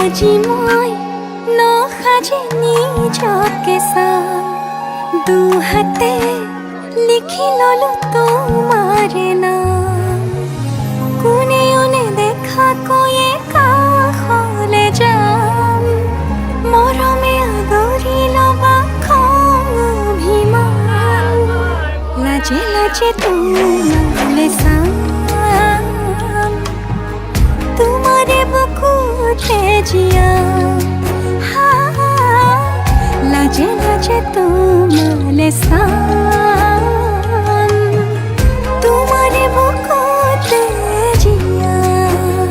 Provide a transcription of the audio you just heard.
আজি মই নসাজি নিজকে চাওঁ দুহাতে লিখি ললো তোমাৰে নাম কোনেও নেদেখাকৈয়ে কাষলে যাম মৰমে আদৰি লবা খং অভিমান লাজে লাজে তোমালে চাম তোমাৰে বুকুতে জিয়াম লাজে লাজে তোমালে চাম তোমাৰে বুকুতে জিয়াম